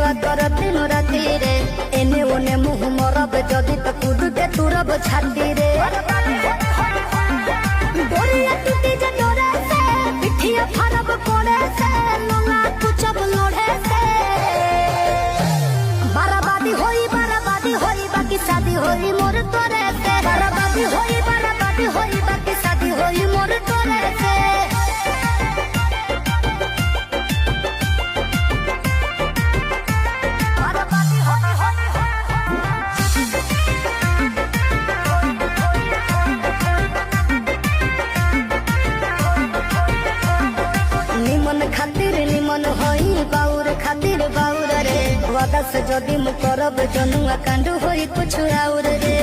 सेवा कर दिन राति रे एने ओने मुँह मरब जदि तो कूद के तुरब छाती रे डोरिया टूटी जे डोरे से पिठिया फरब कोड़े से लोला कुचब लोढ़े से बराबादी होई बाकी शादी होई मोर तोरे से बराबादी होई बाकी शादी होई मोर तोरे से निमन खातिर निमन होई बाउर खातिर बाउर रे वादा से जदि मु करब जनुआ कांड होई कुछ और रे।